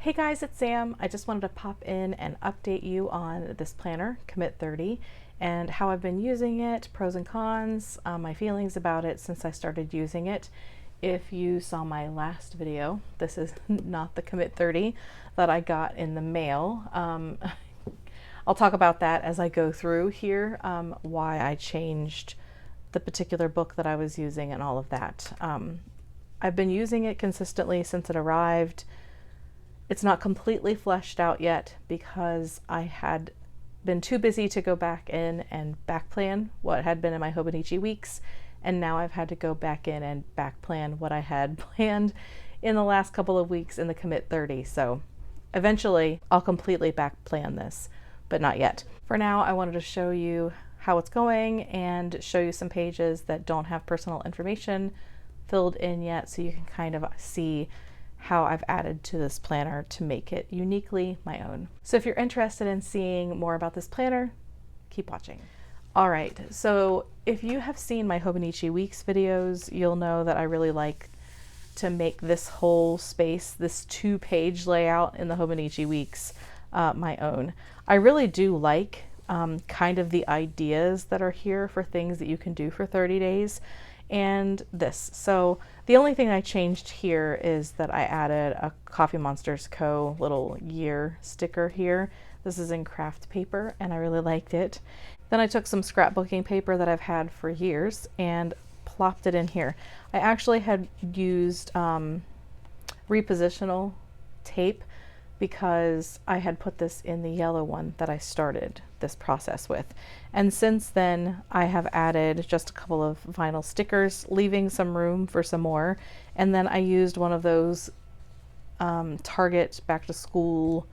Hey guys, it's Sam. I just wanted to pop in and update you on this planner, Commit 30, and how I've been using it, pros and cons, my feelings about it since I started using it. If you saw my last video, this is not the Commit 30 that I got in the mail. I'll talk about that as I go through here, why I changed the particular book that I was using and all of that. I've been using it consistently since it arrived. It's not completely fleshed out yet because I had been too busy to go back in and back plan what had been in my Hobonichi weeks, and now I've had to go back in and back plan what I had planned in the last couple of weeks in the Commit 30. So eventually I'll completely back plan this, but not yet. For now, I wanted to show you how it's going and show you some pages that don't have personal information filled in yet, so you can kind of see how I've added to this planner to make it uniquely my own. So if you're interested in seeing more about this planner, keep watching. All right, so if you have seen my Hobonichi Weeks videos, you'll know that I really like to make this whole space, this 2-page layout in the Hobonichi Weeks, my own. I really do like kind of the ideas that are here for things that you can do for 30 days. And this. So the only thing I changed here is that I added a Coffee Monsters Co. little year sticker here. This is in craft paper and I really liked it. Then I took some scrapbooking paper that I've had for years and plopped it in here. I actually had used repositional tape because I had put this in the yellow one that I started this process with. And since then I have added just a couple of vinyl stickers, leaving some room for some more. And then I used one of those Target back to school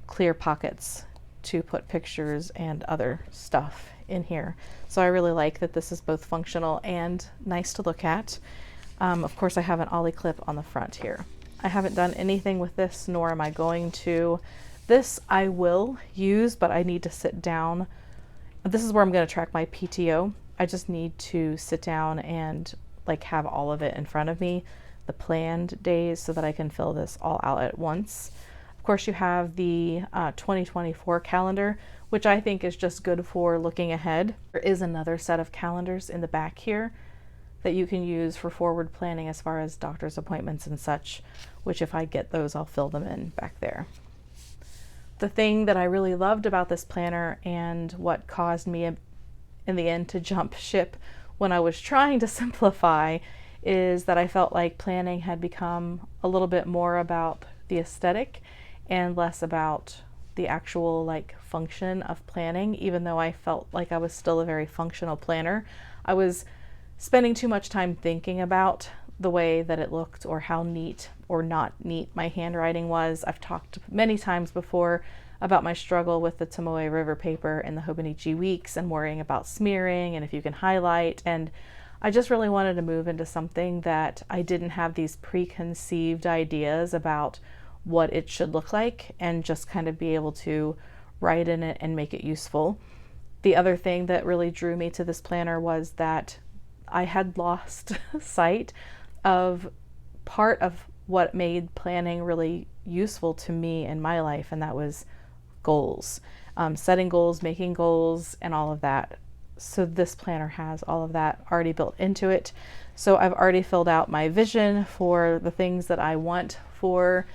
clear pockets to put pictures and other stuff in here. So I really like that this is both functional and nice to look at. Of course I have an ollie clip on the front here. I haven't done anything with this, nor am I going to. This I will use, but I need to sit down. This is where I'm going to track my PTO. I just need to sit down and like have all of it in front of me, the planned days, so that I can fill this all out at once. Of course, you have the 2024 calendar, which I think is just good for looking ahead. There is another set of calendars in the back here that you can use for forward planning as far as doctor's appointments and such, which if I get those, I'll fill them in back there. The thing that I really loved about this planner and what caused me in the end to jump ship when I was trying to simplify is that I felt like planning had become a little bit more about the aesthetic and less about the actual like function of planning, even though I felt like I was still a very functional planner. I was spending too much time thinking about the way that it looked or how neat or not neat my handwriting was. I've talked many times before about my struggle with the Tomoe River paper and the Hobonichi Weeks and worrying about smearing and if you can highlight, and I just really wanted to move into something that I didn't have these preconceived ideas about what it should look like and just kind of be able to write in it and make it useful. The other thing that really drew me to this planner was that I had lost sight of part of what made planning really useful to me in my life, and that was goals. Setting goals, making goals, and all of that. So this planner has all of that already built into it. So I've already filled out my vision for the things that I want for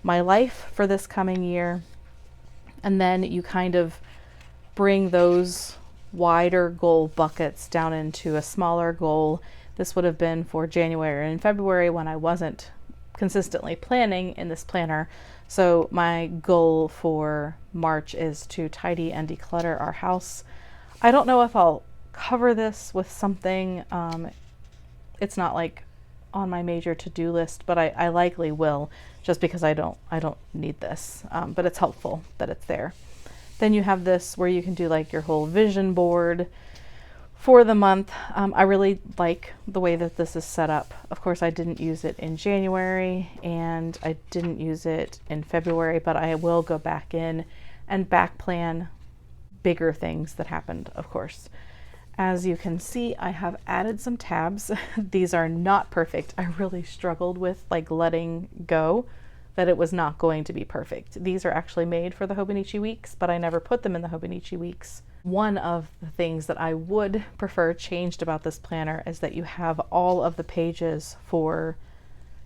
my life for this coming year. And then you kind of bring those wider goal buckets down into a smaller goal. This would have been for January and February when I wasn't consistently planning in this planner. So my goal for March is to tidy and declutter our house. I don't know if I'll cover this with something. It's not like on my major to-do list, but I likely will, just because I don't need this, but it's helpful that it's there. Then you have this where you can do like your whole vision board for the month. I really like the way that this is set up. Of course, I didn't use it in January and I didn't use it in February, but I will go back in and back plan bigger things that happened, of course. As you can see, I have added some tabs. These are not perfect. I really struggled with like letting go that it was not going to be perfect. These are actually made for the Hobonichi weeks, but I never put them in the Hobonichi weeks. One of the things that I would prefer changed about this planner is that you have all of the pages for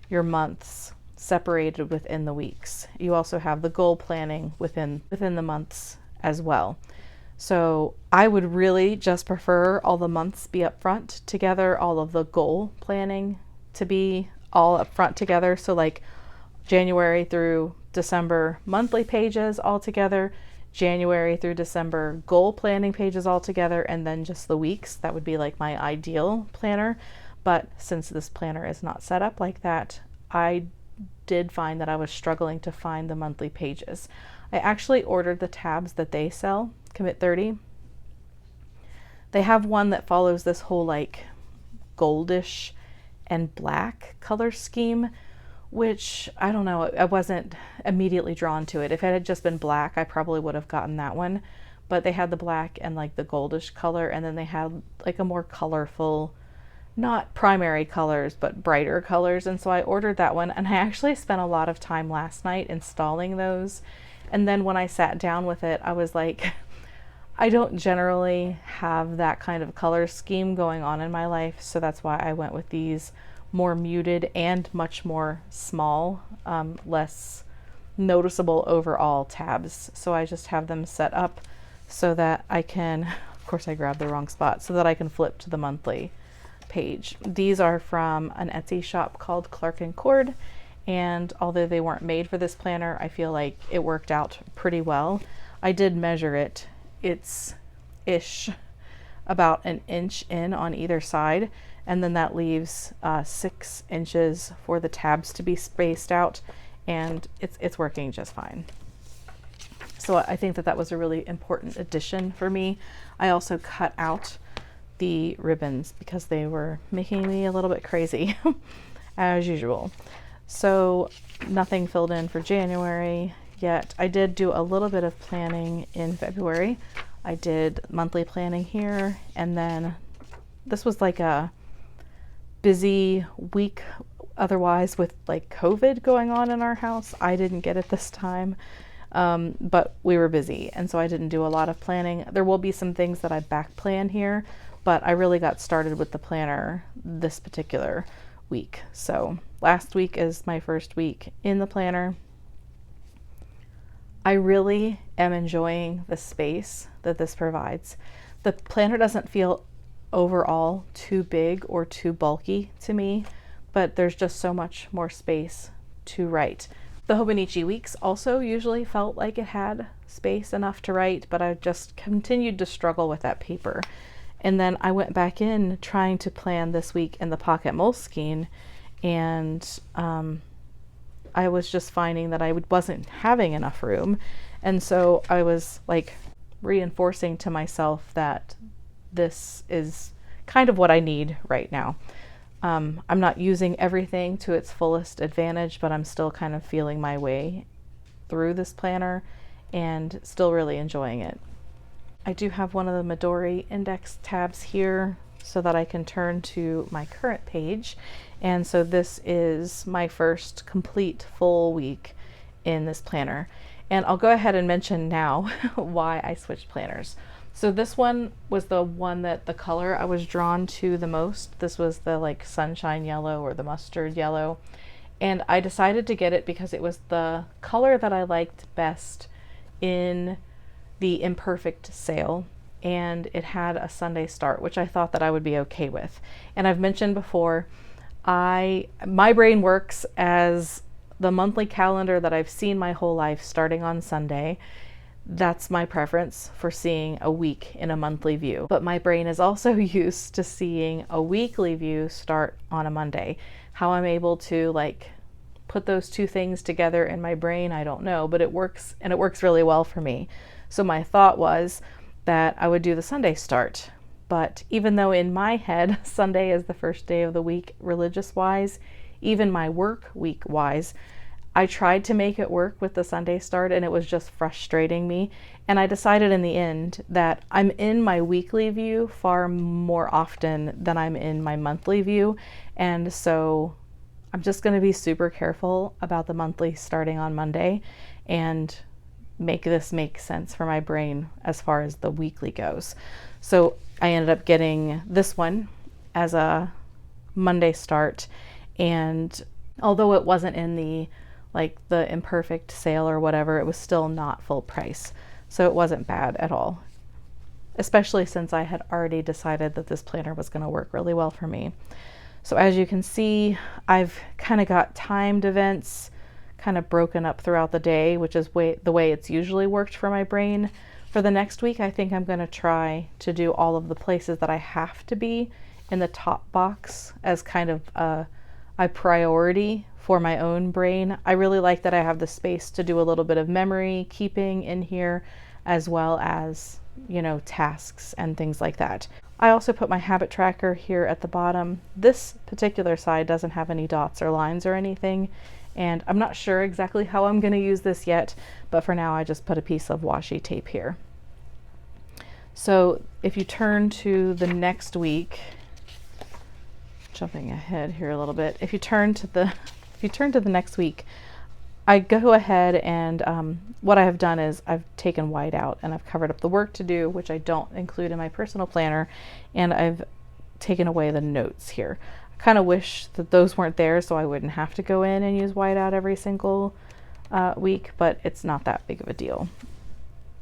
your months separated within the weeks. You also have the goal planning within the months as well. So I would really just prefer all the months be up front together, all of the goal planning to be all up front together. So like January through December monthly pages all together, January through December goal planning pages all together, and then just the weeks. That would be like my ideal planner. But since this planner is not set up like that, I did find that I was struggling to find the monthly pages. I actually ordered the tabs that they sell, Commit 30. They have one that follows this whole like goldish and black color scheme, which I don't know, I wasn't immediately drawn to it. If it had just been black, I probably would have gotten that one. But they had the black and like the goldish color, and then they had like a more colorful, not primary colors, but brighter colors. And so I ordered that one, and I actually spent a lot of time last night installing those. And then when I sat down with it, I was like, I don't generally have that kind of color scheme going on in my life. So that's why I went with these more muted and much more small, less noticeable overall tabs. So I just have them set up so that I can, of course I grabbed the wrong spot, so that I can flip to the monthly page. These are from an Etsy shop called Clark and Cord, and although they weren't made for this planner, I feel like it worked out pretty well. I did measure it. It's ish about an inch in on either side, and then that leaves 6 inches for the tabs to be spaced out, and it's working just fine. So I think that that was a really important addition for me. I also cut out the ribbons because they were making me a little bit crazy as usual. So nothing filled in for January yet. I did do a little bit of planning in February. I did monthly planning here, and then this was like a busy week otherwise with like COVID going on in our house. I didn't get it this time, but we were busy, and so I didn't do a lot of planning. There will be some things that I back plan here, but I really got started with the planner this particular week. So last week is my first week in the planner. I really am enjoying the space that this provides. The planner doesn't feel overall too big or too bulky to me, but there's just so much more space to write. The Hobonichi weeks also usually felt like it had space enough to write, but I just continued to struggle with that paper. And then I went back in trying to plan this week in the Pocket Moleskine, and I was just finding that I wasn't having enough room. And so I was like reinforcing to myself that this is kind of what I need right now. I'm not using everything to its fullest advantage, but I'm still kind of feeling my way through this planner and still really enjoying it. I do have one of the Midori index tabs here so that I can turn to my current page. And so this is my first complete full week in this planner. And I'll go ahead and mention now why I switched planners. So this one was the one that the color I was drawn to the most. This was the like sunshine yellow or the mustard yellow. And I decided to get it because it was the color that I liked best in the Imperfect sale. And it had a Sunday start, which I thought that I would be okay with. And I've mentioned before, my brain works as the monthly calendar that I've seen my whole life starting on Sunday. That's my preference for seeing a week in a monthly view. But my brain is also used to seeing a weekly view start on a Monday. How I'm able to like put those two things together in my brain, I don't know, but it works, and it works really well for me. So my thought was that I would do the Sunday start. But even though in my head, Sunday is the first day of the week religious-wise, even my work week-wise, I tried to make it work with the Sunday start, and it was just frustrating me. And I decided in the end that I'm in my weekly view far more often than I'm in my monthly view. And so I'm just going to be super careful about the monthly starting on Monday and make this make sense for my brain as far as the weekly goes. So I ended up getting this one as a Monday start, and although it wasn't in the imperfect sale or whatever, it was still not full price. So it wasn't bad at all, especially since I had already decided that this planner was going to work really well for me. So as you can see, I've kind of got timed events kind of broken up throughout the day, which is the way it's usually worked for my brain. For the next week, I think I'm going to try to do all of the places that I have to be in the top box as kind of a priority for my own brain. I really like that I have the space to do a little bit of memory keeping in here, as well as, you know, tasks and things like that. I also put my habit tracker here at the bottom. This particular side doesn't have any dots or lines or anything, and I'm not sure exactly how I'm going to use this yet, but for now I just put a piece of washi tape here. So if you turn to the next week, jumping ahead here a little bit, if you turn to the next week, I go ahead and what I have done is I've taken white out and I've covered up the work to do, which I don't include in my personal planner, and I've taken away the notes here. I kind of wish that those weren't there so I wouldn't have to go in and use white out every single week, but it's not that big of a deal.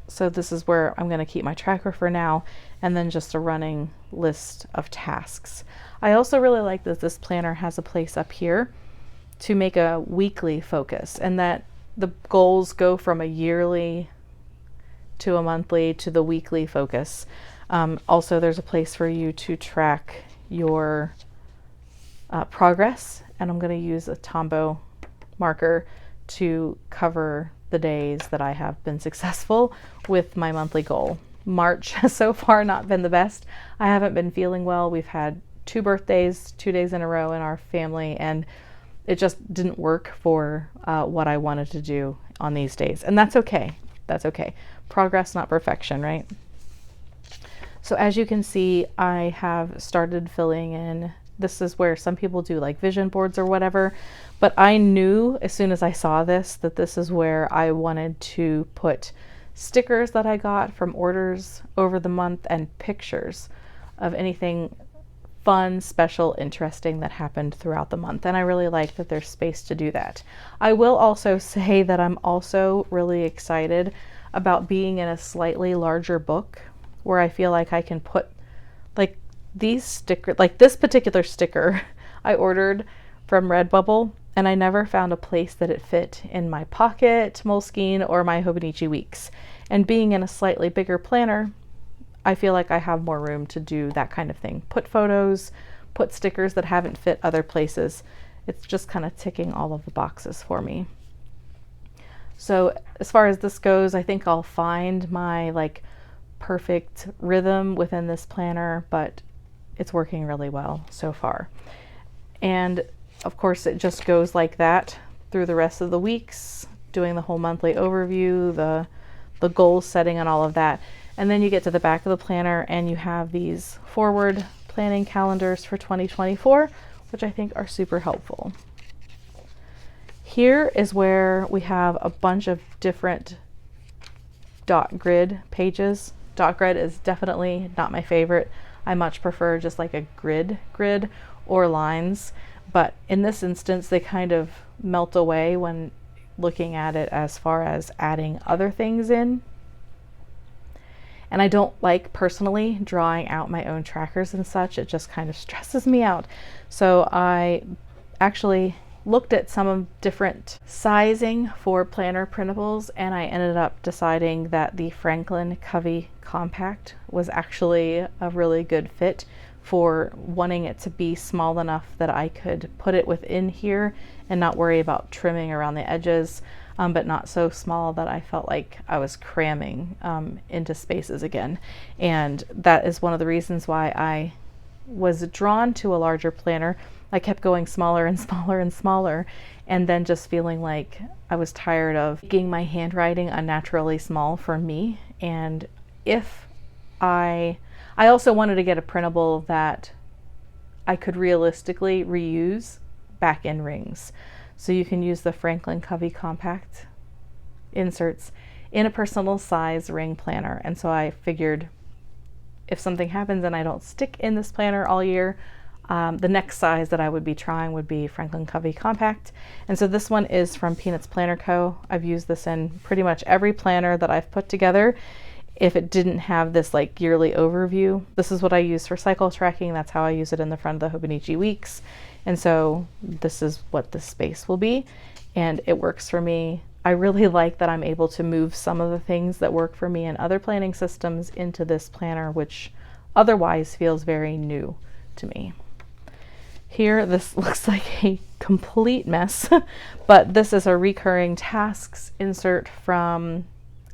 So this is where I'm going to keep my tracker for now, and then just a running list of tasks. I also really like that this planner has a place up here to make a weekly focus, and that the goals go from a yearly to a monthly to the weekly focus. Also, there's a place for you to track your progress, and I'm going to use a Tombow marker to cover the days that I have been successful with my monthly goal. March has so far not been the best. I haven't been feeling well. We've had 2 birthdays, 2 days in a row in our family, and it just didn't work for what I wanted to do on these days. And that's okay. That's okay. Progress, not perfection, right? So as you can see, I have started filling in. This is where some people do like vision boards or whatever, but I knew as soon as I saw this that this is where I wanted to put stickers that I got from orders over the month and pictures of anything fun, special, interesting that happened throughout the month. And I really like that there's space to do that. I will also say that I'm also really excited about being in a slightly larger book where I feel like I can put like these stickers, like this particular sticker I ordered from Redbubble, and I never found a place that it fit in my pocket, Moleskine, or my Hobonichi Weeks. And being in a slightly bigger planner, I feel like I have more room to do that kind of thing. Put photos, put stickers that haven't fit other places. It's just kind of ticking all of the boxes for me. So as far as this goes, I think I'll find my like perfect rhythm within this planner, but it's working really well so far. And of course it just goes like that through the rest of the weeks, doing the whole monthly overview, the goal setting and all of that. And then you get to the back of the planner and you have these forward planning calendars for 2024, which I think are super helpful. Here is where we have a bunch of different dot grid pages. Dot grid is definitely not my favorite. I much prefer just like a grid or lines, but in this instance they kind of melt away when looking at it as far as adding other things in. And I don't like personally drawing out my own trackers and such. It just kind of stresses me out. So I actually looked at some of different sizing for planner printables, and I ended up deciding that the Franklin Covey Compact was actually a really good fit for wanting it to be small enough that I could put it within here and not worry about trimming around the edges, but not so small that I felt like I was cramming into spaces again. And that is one of the reasons why I was drawn to a larger planner. I kept going smaller and smaller and smaller, and then just feeling like I was tired of making my handwriting unnaturally small for me. And if I also wanted to get a printable that I could realistically reuse back end rings. So you can use the Franklin Covey compact inserts in a personal size ring planner. And so I figured if something happens and I don't stick in this planner all year, the next size that I would be trying would be Franklin Covey Compact. And so this one is from Peanuts Planner Co. I've used this in pretty much every planner that I've put together. If it didn't have this like yearly overview, this is what I use for cycle tracking. That's how I use it in the front of the Hobonichi weeks. And so this is what the space will be. And it works for me. I really like that I'm able to move some of the things that work for me in other planning systems into this planner, which otherwise feels very new to me. Here, this looks like a complete mess, but this is a recurring tasks insert from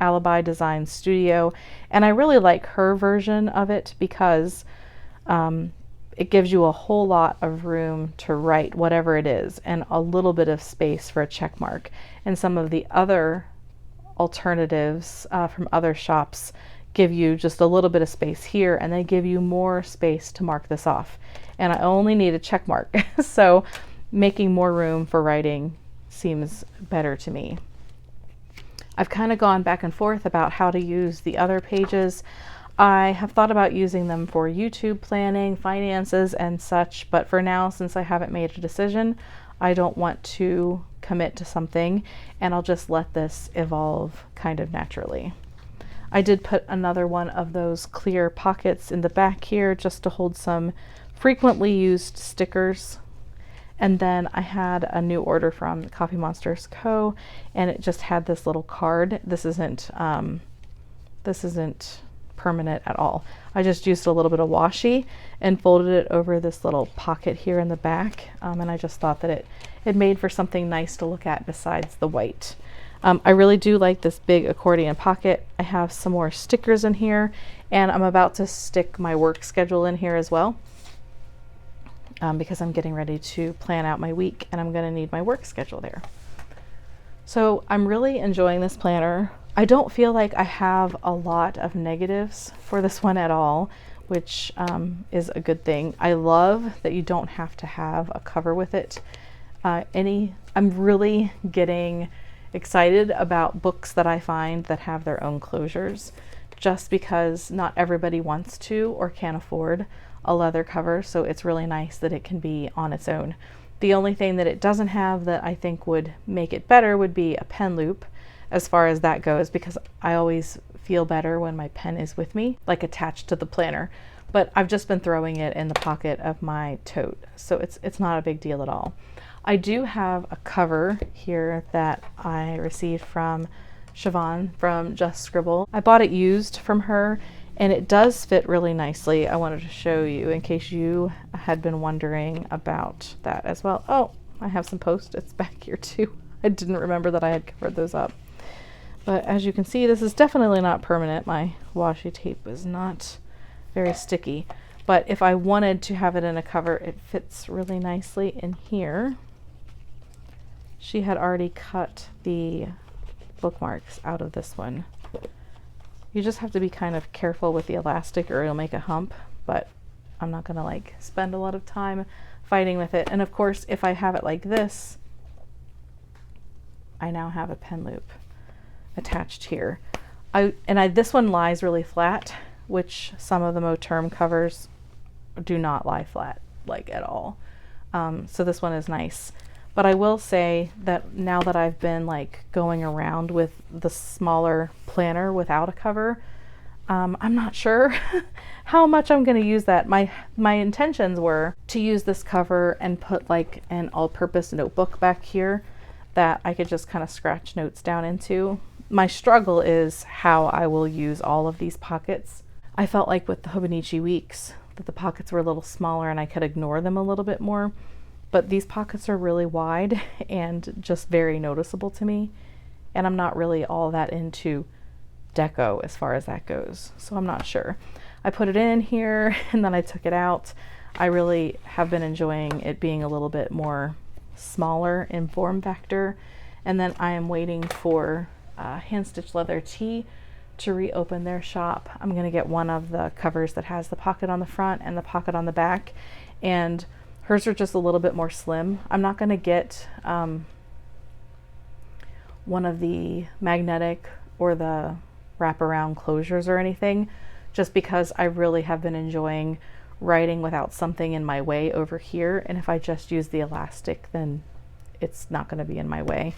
Alibi Design Studio, and I really like her version of it because it gives you a whole lot of room to write whatever it is and a little bit of space for a check mark. And some of the other alternatives from other shops give you just a little bit of space here, and they give you more space to mark this off. And I only need a check mark. So making more room for writing seems better to me. I've kind of gone back and forth about how to use the other pages. I have thought about using them for YouTube planning, finances, and such, but for now, since I haven't made a decision, I don't want to commit to something, and I'll just let this evolve kind of naturally. I did put another one of those clear pockets in the back here just to hold some frequently used stickers. And then I had a new order from Coffee Monsters Co. and it just had this little card. This isn't permanent at all. I just used a little bit of washi and folded it over this little pocket here in the back. And I just thought that it made for something nice to look at besides the white. I really do like this big accordion pocket. I have some more stickers in here, and I'm about to stick my work schedule in here as well. Because I'm getting ready to plan out my week and I'm going to need my work schedule there. So I'm really enjoying this planner. I don't feel like I have a lot of negatives for this one at all, which is a good thing. I love that you don't have to have a cover with it. I'm really getting excited about books that I find that have their own closures, just because not everybody wants to or can afford a leather cover, so it's really nice that it can be on its own. The only thing that it doesn't have that I think would make it better would be a pen loop as far as that goes, because I always feel better when my pen is with me, like attached to the planner. But I've just been throwing it in the pocket of my tote, so it's not a big deal at all. I do have a cover here that I received from Siobhan from Just Scribble. I bought it used from her, and it does fit really nicely. I wanted to show you in case you had been wondering about that as well. Oh, I have some Post-its back here too. I didn't remember that I had covered those up. But as you can see, this is definitely not permanent. My washi tape is not very sticky. But if I wanted to have it in a cover, it fits really nicely in here. She had already cut the bookmarks out of this one. You just have to be kind of careful with the elastic or it'll make a hump, but I'm not gonna like spend a lot of time fighting with it. And of course, if I have it like this, I now have a pen loop attached here. This one lies really flat, which some of the Moterm covers do not lie flat, like at all. So this one is nice. But I will say that now that I've been like going around with the smaller planner without a cover, I'm not sure how much I'm going to use that. My intentions were to use this cover and put like an all-purpose notebook back here that I could just kind of scratch notes down into. My struggle is how I will use all of these pockets. I felt like with the Hobonichi weeks that the pockets were a little smaller and I could ignore them a little bit more. But these pockets are really wide and just very noticeable to me. And I'm not really all that into deco as far as that goes. So I'm not sure. I put it in here and then I took it out. I really have been enjoying it being a little bit more smaller in form factor. And then I am waiting for Hand Stitch Leather Tea to reopen their shop. I'm going to get one of the covers that has the pocket on the front and the pocket on the back. And Hers are just a little bit more slim. I'm not going to get one of the magnetic or the wraparound closures or anything, just because I really have been enjoying writing without something in my way over here. And if I just use the elastic, then it's not going to be in my way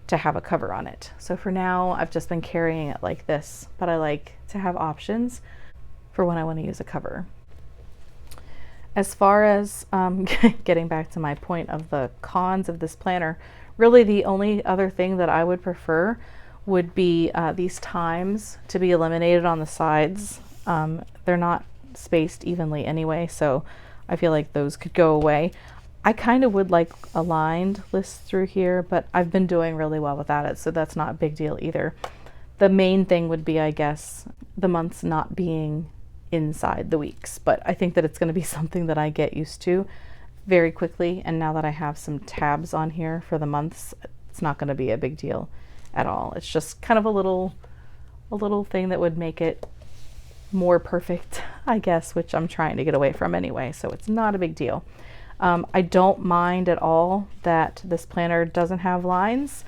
to have a cover on it. So for now, I've just been carrying it like this, but I like to have options for when I want to use a cover. As far as getting back to my point of the cons of this planner, really the only other thing that I would prefer would be these times to be eliminated on the sides. They're not spaced evenly anyway, so I feel like those could go away. I kind of would like aligned lists through here, but I've been doing really well without it, so that's not a big deal either. The main thing would be, I guess, the months not being inside the weeks, but I think that it's going to be something that I get used to very quickly, and now that I have some tabs on here for the months, it's not going to be a big deal at all. It's just kind of a little thing that would make it more perfect, I guess, which I'm trying to get away from anyway, so it's not a big deal. I don't mind at all that this planner doesn't have lines.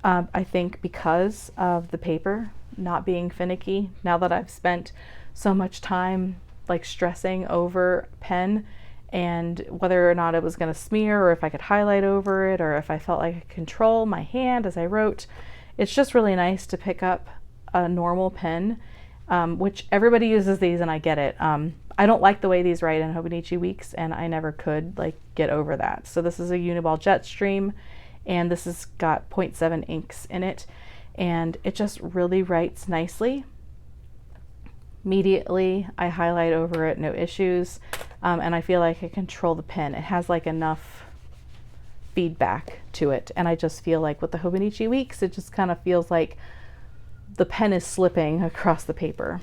I think because of the paper not being finicky, now that I've spent so much time like stressing over pen and whether or not it was going to smear or if I could highlight over it or if I felt like I could control my hand as I wrote, it's just really nice to pick up a normal pen, which everybody uses these and I get it. I don't like the way these write in Hobonichi Weeks, and I never could like get over that. So this is a Uniball Jetstream, and this has got 0.7 inks in it, and it just really writes nicely. Immediately I highlight over it, no issues, and I feel like I control the pen. It has like enough feedback to it, and I just feel like with the Hobonichi Weeks, it just kind of feels like the pen is slipping across the paper.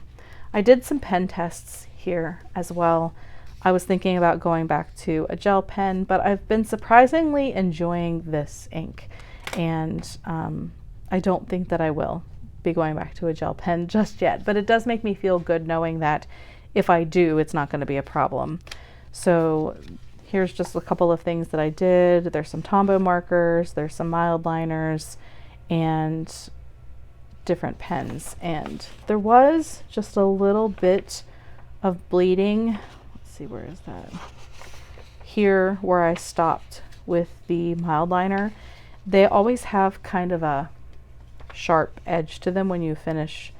I did some pen tests here as well. I was thinking about going back to a gel pen, but I've been surprisingly enjoying this ink, and I don't think that I will be going back to a gel pen just yet, but it does make me feel good knowing that if I do, it's not going to be a problem. So here's just a couple of things that I did. There's some Tombow markers, there's some mild liners, and different pens, and there was just a little bit of bleeding. Let's see, where is that? Here where I stopped with the mild liner. They always have kind of a sharp edge to them when you finish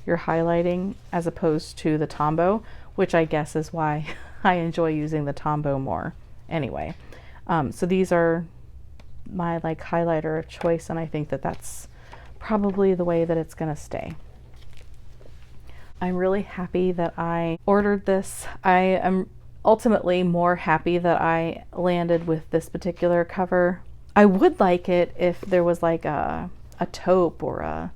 your highlighting as opposed to the Tombow, which I guess is why I enjoy using the Tombow more anyway. So these are my like highlighter of choice, and I think that that's probably the way that it's gonna stay. I'm really happy that I ordered this. I am ultimately more happy that I landed with this particular cover. I would like it if there was like a taupe or a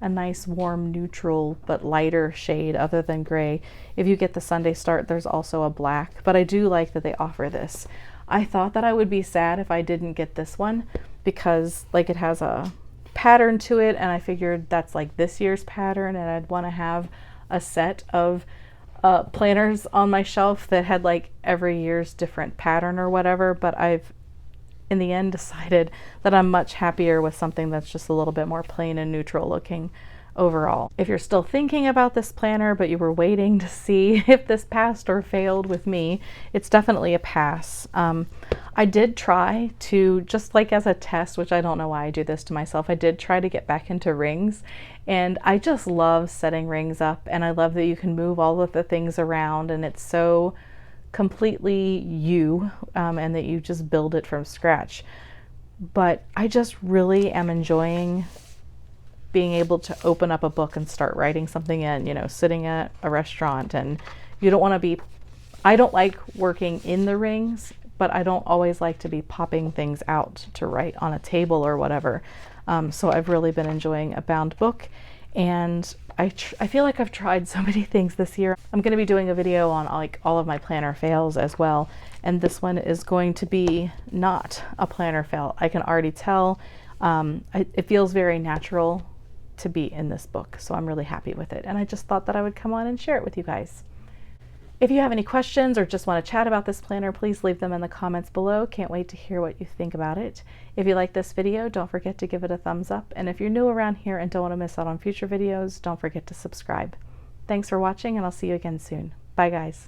nice warm neutral but lighter shade other than gray. If you get the Sunday Start, there's also a black, but I do like that they offer this. I thought that I would be sad if I didn't get this one because like it has a pattern to it, and I figured that's like this year's pattern, and I'd want to have a set of planners on my shelf that had like every year's different pattern or whatever, but I've in the end decided that I'm much happier with something that's just a little bit more plain and neutral looking overall. If you're still thinking about this planner but you were waiting to see if this passed or failed with me, it's definitely a pass. I did try to, just like as a test, which I don't know why I do this to myself, I did try to get back into rings, and I just love setting rings up, and I love that you can move all of the things around, and it's so completely you, and that you just build it from scratch. But I just really am enjoying being able to open up a book and start writing something in, you know, sitting at a restaurant, and you don't want to be, I don't like working in the rings, but I don't always like to be popping things out to write on a table or whatever. So I've really been enjoying a bound book, and I feel like I've tried so many things this year. I'm going to be doing a video on like all of my planner fails as well, and this one is going to be not a planner fail. I can already tell. It feels very natural to be in this book, so I'm really happy with it, and I just thought that I would come on and share it with you guys. If you have any questions or just want to chat about this planner, please leave them in the comments below. Can't wait to hear what you think about it. If you like this video, don't forget to give it a thumbs up. And if you're new around here and don't want to miss out on future videos, don't forget to subscribe. Thanks for watching, and I'll see you again soon. Bye, guys.